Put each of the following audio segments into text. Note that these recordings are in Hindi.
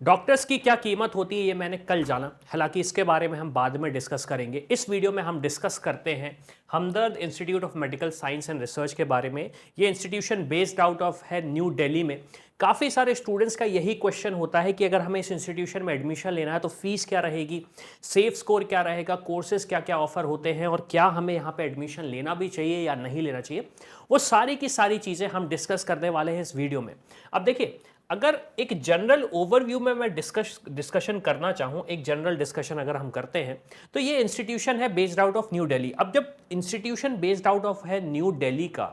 डॉक्टर्स की क्या कीमत होती है ये मैंने कल जाना। हालांकि इसके बारे में हम बाद में डिस्कस करेंगे। इस वीडियो में हम डिस्कस करते हैं Hamdard institute of medical science and research के बारे में। ये इंस्टीट्यूशन बेस्ड आउट ऑफ है न्यू दिल्ली में। काफ़ी सारे स्टूडेंट्स का यही क्वेश्चन होता है कि अगर हमें इस इंस्टीट्यूशन में एडमिशन लेना है तो फीस क्या रहेगी, सेफ स्कोर क्या रहेगा, कोर्सेज क्या क्या ऑफर होते हैं और क्या हमें यहाँ पे एडमिशन लेना भी चाहिए या नहीं लेना चाहिए। वो सारी की सारी चीज़ें हम डिस्कस करने वाले हैं इस वीडियो में। अब देखिए, अगर एक जनरल ओवरव्यू में मैं डिस्कशन करना चाहूं, एक जनरल डिस्कशन अगर हम करते हैं तो ये इंस्टीट्यूशन है based out of new Delhi. अब जब इंस्टीट्यूशन बेस्ड आउट ऑफ है न्यू दिल्ली का,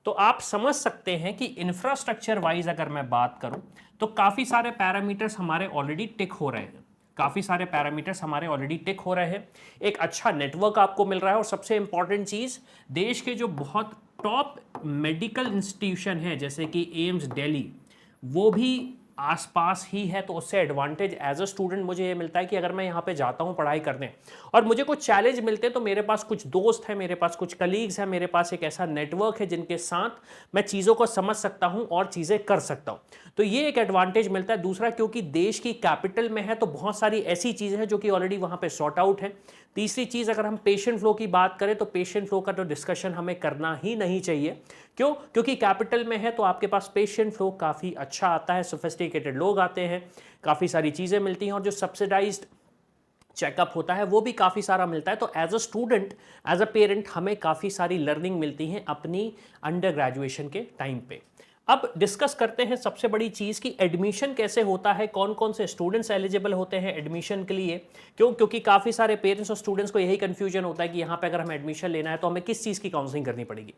तो आप समझ सकते हैं कि इंफ्रास्ट्रक्चर वाइज अगर मैं बात करूं तो काफ़ी सारे पैरामीटर्स हमारे ऑलरेडी टिक हो रहे हैं। काफ़ी सारे पैरामीटर्स हमारे ऑलरेडी टिक हो रहे हैं। एक अच्छा नेटवर्क आपको मिल रहा है और सबसे इंपॉर्टेंट चीज़, देश के जो बहुत टॉप मेडिकल इंस्टीट्यूशन है जैसे कि एम्स दिल्ली, वो भी आसपास ही है। तो उससे एडवांटेज एज अ स्टूडेंट मुझे ये मिलता है कि अगर मैं यहाँ पे जाता हूँ पढ़ाई करने और मुझे कुछ चैलेंज मिलते हैं तो मेरे पास कुछ दोस्त हैं, मेरे पास कुछ कलीग्स हैं, मेरे पास एक ऐसा नेटवर्क है जिनके साथ मैं चीज़ों को समझ सकता हूँ और चीज़ें कर सकता हूँ। तो ये एक एडवांटेज मिलता है। दूसरा, क्योंकि देश की कैपिटल में है तो बहुत सारी ऐसी चीज़ें हैं जो कि ऑलरेडी वहाँ पे सॉर्ट आउट है। तीसरी चीज़, अगर हम पेशेंट फ्लो की बात करें तो पेशेंट फ्लो का तो डिस्कशन हमें करना ही नहीं चाहिए। क्यों? क्योंकि कैपिटल में है तो आपके पास पेशेंट फ्लो काफ़ी अच्छा आता है, सोफिस्टिकेटेड लोग आते हैं, काफ़ी सारी चीज़ें मिलती हैं और जो सब्सिडाइज्ड चेकअप होता है वो भी काफ़ी सारा मिलता है। तो as a student, as a parent, हमें काफ़ी सारी लर्निंग मिलती है अपनी अंडर ग्रेजुएशन के टाइम पे। अब डिस्कस करते हैं सबसे बड़ी चीज़ कि एडमिशन कैसे होता है, कौन कौन से स्टूडेंट्स एलिजिबल होते हैं एडमिशन के लिए। क्योंकि काफ़ी सारे पेरेंट्स और स्टूडेंट्स को यही कन्फ्यूजन होता है कि यहाँ पे अगर हमें एडमिशन लेना है तो हमें किस चीज़ की काउंसलिंग करनी पड़ेगी।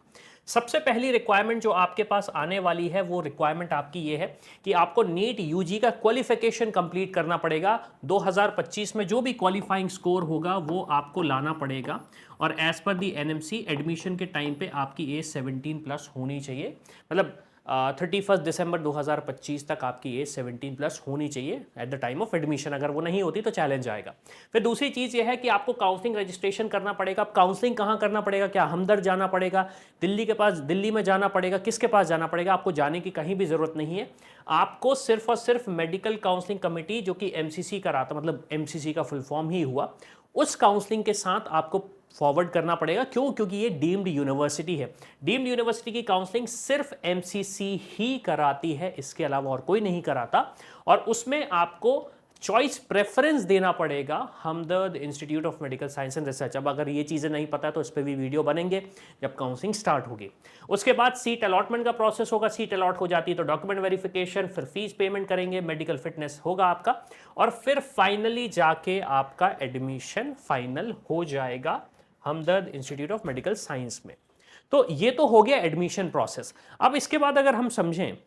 सबसे पहली रिक्वायरमेंट जो आपके पास आने वाली है वो रिक्वायरमेंट आपकी ये है कि आपको नीट यूजी का क्वालिफिकेशन कंप्लीट करना पड़ेगा। 2025 में जो भी क्वालिफाइंग स्कोर होगा वो आपको लाना पड़ेगा और एज पर दी एनएमसी एडमिशन के टाइम पे आपकी एज 17 प्लस होनी चाहिए। मतलब 31 दिसंबर 2025 तक आपकी एज 17 प्लस होनी चाहिए at the time of admission. अगर वो नहीं होती तो चैलेंज आएगा। फिर दूसरी चीज़ ये है कि आपको काउंसलिंग रजिस्ट्रेशन करना पड़ेगा। अब काउंसलिंग कहाँ करना पड़ेगा? क्या हमदर्द जाना पड़ेगा, दिल्ली में जाना पड़ेगा, किसके पास जाना पड़ेगा? आपको जाने की कहीं भी ज़रूरत नहीं है। आपको सिर्फ और सिर्फ मेडिकल काउंसलिंग कमेटी, जो कि एमसीसी कराता, मतलब एमसीसी का फुल फॉर्म ही हुआ, उस काउंसलिंग के साथ आपको फॉरवर्ड करना पड़ेगा। क्यों? क्योंकि ये डीम्ड यूनिवर्सिटी है। डीम्ड यूनिवर्सिटी की काउंसलिंग सिर्फ एमसीसी ही कराती है, इसके अलावा और कोई नहीं कराता। और उसमें आपको चॉइस प्रेफरेंस देना पड़ेगा Hamdard institute of medical science and research. अब अगर ये चीज़ें नहीं पता तो इस पर भी वीडियो बनेंगे जब काउंसलिंग स्टार्ट होगी। उसके बाद सीट अलॉटमेंट का प्रोसेस होगा। सीट अलॉट हो जाती है तो डॉक्यूमेंट वेरिफिकेशन, फिर फीस पेमेंट करेंगे, मेडिकल फिटनेस होगा आपका और फिर फाइनली जाके आपका एडमिशन फाइनल हो जाएगा हमदर्द इंस्टीट्यूट ऑफ मेडिकल साइंस में। तो ये तो हो गया एडमिशन प्रोसेस। अब इसके बाद अगर हम समझें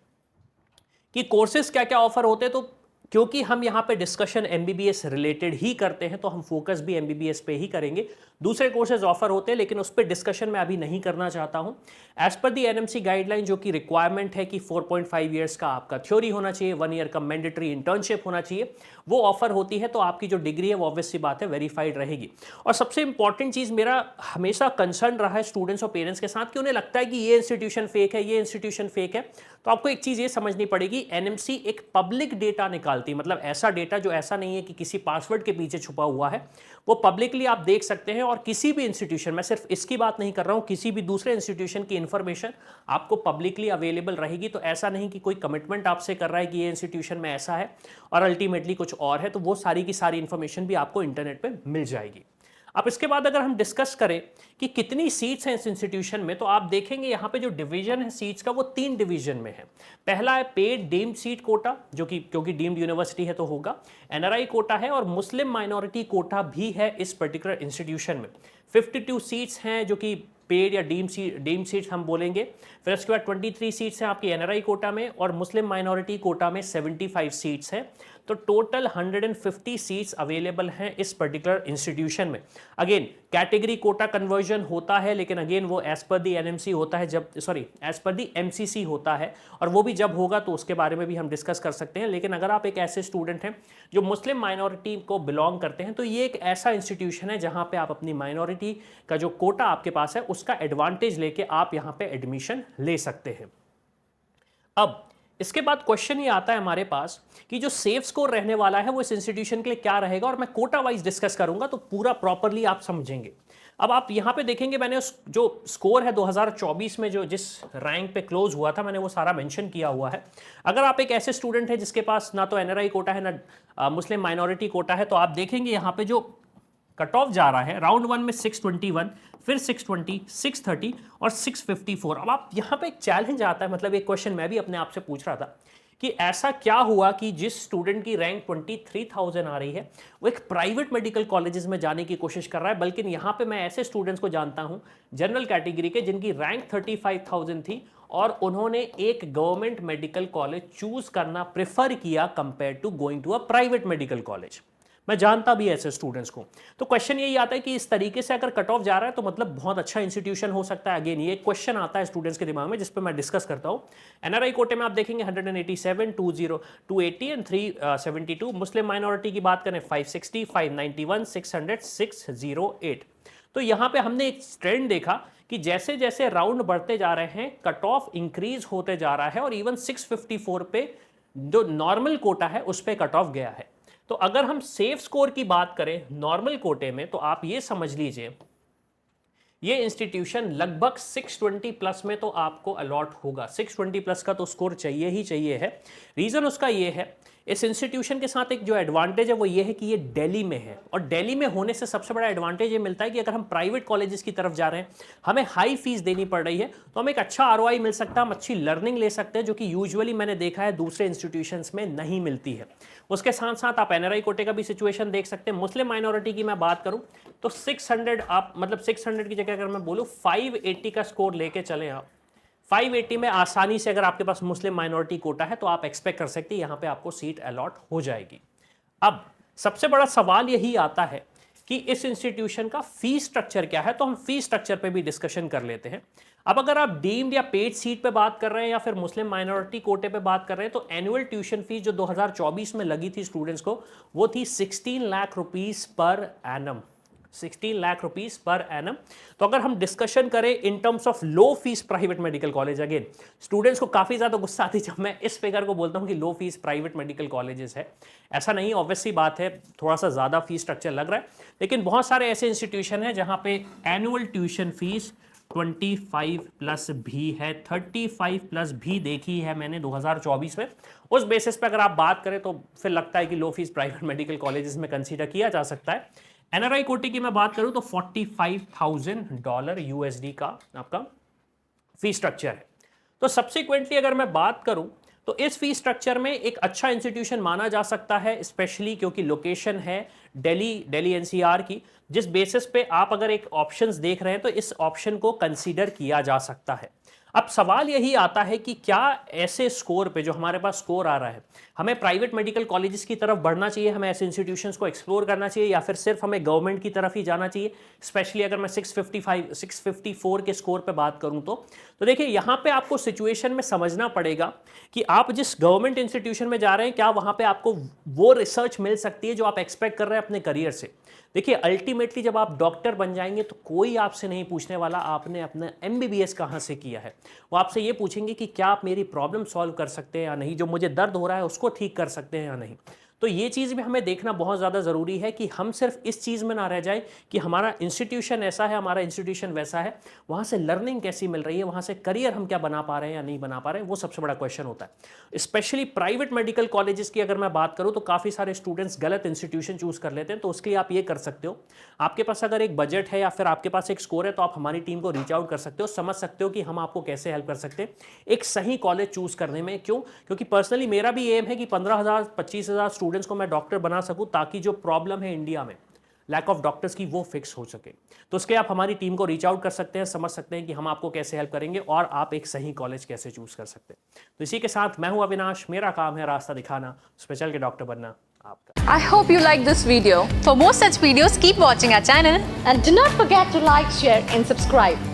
कि कोर्सेज क्या क्या ऑफर होते हैं, तो क्योंकि हम यहाँ पे डिस्कशन एमबीबीएस रिलेटेड ही करते हैं तो हम फोकस भी एमबीबीएस पे ही करेंगे। दूसरे कोर्सेज ऑफर होते हैं लेकिन उस पर डिस्कशन मैं अभी नहीं करना चाहता हूँ। एज पर दी एनएमसी गाइडलाइन, जो कि रिक्वायरमेंट है कि 4.5 ईयर्स का आपका थ्योरी होना चाहिए, 1 ईयर का मैंडेटरी इंटर्नशिप होना चाहिए, वो ऑफर होती है। तो आपकी जो डिग्री है वो ऑब्वियस सी बात है वेरीफाइड रहेगी। और सबसे इंपॉर्टेंट चीज़, मेरा हमेशा कंसर्न रहा है स्टूडेंट्स और पेरेंट्स के साथ कि उन्हें लगता है कि ये इंस्टीट्यूशन फेक है, ये इंस्टीट्यूशन फेक है। तो आपको एक चीज़ ये समझनी पड़ेगी, एनएमसी एक पब्लिक डेटा निकालती है। मतलब ऐसा डेटा जो ऐसा नहीं है कि किसी पासवर्ड के पीछे छुपा हुआ है, वो पब्लिकली आप देख सकते हैं। और किसी भी इंस्टीट्यूशन, मैं सिर्फ इसकी बात नहीं कर रहा हूं, किसी भी दूसरे इंस्टीट्यूशन की इंफॉर्मेशन आपको पब्लिकली अवेलेबल रहेगी। तो ऐसा नहीं कि कोई कमिटमेंट आपसे कर रहा है कि ये इंस्टीट्यूशन में ऐसा है और अल्टीमेटली कुछ और है। तो वो सारी की सारी इंफॉर्मेशन भी आपको इंटरनेट पे मिल जाएगी। अब इसके बाद अगर हम डिस्कस करें कि कितनी सीट्स हैं इस इंस्टीट्यूशन में, तो आप देखेंगे यहाँ पे जो डिवीजन है सीट्स का वो 3 डिवीजन में है। पहला है पेड डीम्ड सीट कोटा, जो कि क्योंकि डीम्ड यूनिवर्सिटी है तो होगा। एनआरआई कोटा है और मुस्लिम माइनॉरिटी कोटा भी है इस पर्टिकुलर इंस्टीट्यूशन में। 52 सीट्स हैं जो कि पेड या डीम्ड सीट्स हम बोलेंगे। फिर उसके बाद 23 सीट्स हैं आपकी एनआरआई कोटा में और मुस्लिम माइनॉरिटी कोटा में 75 सीट्स हैं। तो टोटल 150 सीट्स अवेलेबल हैं इस पर्टिकुलर इंस्टीट्यूशन में। अगेन कैटेगरी कोटा कन्वर्जन होता है, लेकिन अगेन वो एज पर दी एनएमसी होता है, जब एज पर दी एमसीसी होता है, और वो भी जब होगा तो उसके बारे में भी हम डिस्कस कर सकते हैं। लेकिन अगर आप एक ऐसे स्टूडेंट हैं जो मुस्लिम माइनॉरिटी को बिलोंग करते हैं तो ये एक ऐसा इंस्टीट्यूशन है जहां पे आप अपनी माइनॉरिटी का जो कोटा आपके पास है उसका एडवांटेज लेके आप यहां पे एडमिशन ले सकते हैं। अब इसके बाद क्वेश्चन ये आता है हमारे पास कि जो सेफ स्कोर रहने वाला है वो इस इंस्टीट्यूशन के लिए क्या रहेगा, और मैं कोटा वाइज डिस्कस करूंगा तो पूरा प्रॉपरली आप समझेंगे। अब आप यहां पे देखेंगे मैंने उस जो स्कोर है 2024 में जो जिस रैंक पे क्लोज हुआ था मैंने वो सारा मेंशन किया हुआ है। अगर आप एक ऐसे स्टूडेंट है जिसके पास ना तो एनआरआई कोटा है ना मुस्लिम माइनॉरिटी कोटा है, तो आप देखेंगे यहां पे जो कट ऑफ जा रहा है राउंड 1 में 621, फिर 620, 630 और 654। अब आप यहां पे एक चैलेंज आता है, मतलब एक क्वेश्चन मैं भी अपने आप से पूछ रहा था कि ऐसा क्या हुआ कि जिस स्टूडेंट की रैंक 23,000 आ रही है वो एक प्राइवेट मेडिकल कॉलेजेस में जाने की कोशिश कर रहा है, बल्कि यहां पे मैं ऐसे स्टूडेंट्स को जानता हूं जनरल कैटेगरी के जिनकी रैंक 35,000 थी और उन्होंने एक गवर्नमेंट मेडिकल कॉलेज चूज करना प्रेफर किया compare to going to a private medical college. मैं जानता भी ऐसे स्टूडेंट्स को। तो क्वेश्चन यही आता है कि इस तरीके से अगर कट ऑफ जा रहा है तो मतलब बहुत अच्छा इंस्टीट्यूशन हो सकता है। अगेन ये क्वेश्चन आता है स्टूडेंट्स के दिमाग में जिस पे मैं डिस्कस करता हूं। एनआरआई कोटे में आप देखेंगे 187, 280 एंड 372। मुस्लिम माइनॉरिटी की बात करें 560, 591, 600, 608। तो यहां पे हमने एक ट्रेंड देखा कि जैसे जैसे राउंड बढ़ते जा रहे हैं कट ऑफ इंक्रीज होते जा रहा है और इवन 654 पे जो नॉर्मल कोटा है उस पे कट ऑफ गया है। तो अगर हम सेफ स्कोर की बात करें नॉर्मल कोटे में तो आप ये समझ लीजिए ये इंस्टीट्यूशन लगभग 620 प्लस में तो आपको अलॉट होगा। 620 प्लस का तो स्कोर चाहिए ही चाहिए है। रीजन उसका ये है, इस इंस्टीट्यूशन के साथ एक जो एडवांटेज है वो ये है कि ये दिल्ली में है, और दिल्ली में होने से सबसे बड़ा एडवांटेज ये मिलता है कि अगर हम प्राइवेट कॉलेजेस की तरफ जा रहे हैं हमें हाई फीस देनी पड़ रही है तो हमें एक अच्छा आरओआई मिल सकता है, हम अच्छी लर्निंग ले सकते हैं जो कि यूजुअली मैंने देखा है दूसरे इंस्टीट्यूशंस में नहीं मिलती है। उसके साथ साथ आप एनआरआई कोटे का भी सिचुएशन देख सकते हैं। मुस्लिम माइनॉरिटी की मैं बात करूं तो 600 आप मतलब 600 की जगह अगर मैं बोलूं 580 का स्कोर लेके चले आप 580 में आसानी से अगर आपके पास मुस्लिम माइनॉरिटी कोटा है तो आप एक्सपेक्ट कर सकते हैं यहां पे आपको सीट अलॉट हो जाएगी। अब सबसे बड़ा सवाल यही आता है कि इस इंस्टीट्यूशन का फीस स्ट्रक्चर क्या है, तो हम फीस स्ट्रक्चर पे भी डिस्कशन कर लेते हैं। अब अगर आप डीम्ड या पेड सीट पे बात कर रहे हैं या फिर मुस्लिम माइनॉरिटी कोटे पे बात कर रहे हैं तो एनुअल ट्यूशन फीस जो 2024 में लगी थी स्टूडेंट्स को वो थी 16 lakh rupees per annum. 16 lakh rupees per annum. तो अगर हम डिस्कशन करें in terms of low fees private medical college, again students को काफी ज्यादा गुस्सा आती है जब मैं इस फिगर को बोलता हूं कि लो फीस प्राइवेट मेडिकल कॉलेजेस है। ऐसा नहीं, ऑब्वियसली बात है थोड़ा सा ज्यादा फीस स्ट्रक्चर लग रहा है, लेकिन बहुत सारे ऐसे इंस्टीट्यूशन है जहां पे एनुअल ट्यूशन फीस 25 प्लस भी है, 35 प्लस भी देखी है मैंने 2024 में। उस बेसिस पे अगर आप बात करें तो फिर लगता है कि लो फीस प्राइवेट मेडिकल कॉलेजेस में कंसीडर किया जा सकता है। एनआरआई कोटे की मैं बात करूं तो $45,000 यूएसडी का आपका फी स्ट्रक्चर है। तो सब्सिक्वेंटली अगर मैं बात करूं तो इस फी स्ट्रक्चर में एक अच्छा इंस्टीट्यूशन माना जा सकता है, स्पेशली क्योंकि लोकेशन है दिल्ली एनसीआर की, जिस बेसिस पे आप अगर एक ऑप्शंस देख रहे हैं तो इस ऑप्शन को कंसीडर किया जा सकता है। अब सवाल यही आता है कि क्या ऐसे स्कोर पे जो हमारे पास स्कोर आ रहा है हमें प्राइवेट मेडिकल कॉलेजेस की तरफ बढ़ना चाहिए, हमें ऐसे इंस्टीट्यूशंस को एक्सप्लोर करना चाहिए, या फिर सिर्फ हमें गवर्नमेंट की तरफ ही जाना चाहिए। स्पेशली अगर मैं 654 के स्कोर पे बात करूं तो देखिए यहां पे आपको सिचुएशन में समझना पड़ेगा कि आप जिस गवर्नमेंट इंस्टीट्यूशन में जा रहे हैं क्या वहां पे आपको वो रिसर्च मिल सकती है जो आप एक्सपेक्ट कर रहे हैं अपने करियर से। देखिए अल्टीमेटली जब आप डॉक्टर बन जाएंगे तो कोई आपसे नहीं पूछने वाला आपने अपना एमबीबीएस कहाँ से किया है, वो आपसे ये पूछेंगे कि क्या आप मेरी प्रॉब्लम सॉल्व कर सकते हैं या नहीं, जो मुझे दर्द हो रहा है उसको ठीक कर सकते हैं या नहीं। तो ये चीज़ भी हमें देखना बहुत ज़्यादा ज़रूरी है कि हम सिर्फ इस चीज़ में ना रह जाए कि हमारा इंस्टीट्यूशन ऐसा है, हमारा इंस्टीट्यूशन वैसा है, वहाँ से लर्निंग कैसी मिल रही है, वहाँ से करियर हम क्या बना पा रहे हैं या नहीं बना पा रहे हैं, वो सबसे बड़ा क्वेश्चन होता है। स्पेशली प्राइवेट मेडिकल कॉलेजेस की अगर मैं बात करूँ तो काफ़ी सारे स्टूडेंट्स गलत इंस्टीट्यूशन चूज़ कर लेते हैं। तो उसके लिए आप ये कर सकते हो, आपके पास अगर एक बजट है या फिर आपके पास एक स्कोर है तो आप हमारी टीम को रीच आउट कर सकते हो, समझ सकते हो कि हम आपको कैसे हेल्प कर सकते हैं एक सही कॉलेज चूज़ करने में। क्यों? क्योंकि पर्सनली मेरा भी एम है कि 15,000 25,000 स्टूडेंट्स को मैं डॉक्टर बना सकूं ताकि जो प्रॉब्लम है इंडिया में लैक ऑफ डॉक्टर्स की वो फिक्स हो सके। तो उसके आप हमारी टीम को रीच आउट कर सकते हैं, समझ सकते हैं कि हम आपको कैसे हेल्प करेंगे और आप एक सही कॉलेज कैसे चूज कर सकते हैं। तो इसी के साथ मैं हूं अविनाश, मेरा काम है रास्ता दिखाना, स्पेशल के डॉक्टर बनना आपका। I hope you like this video. For more such videos, keep watching our channel and do not forget to like, share and subscribe.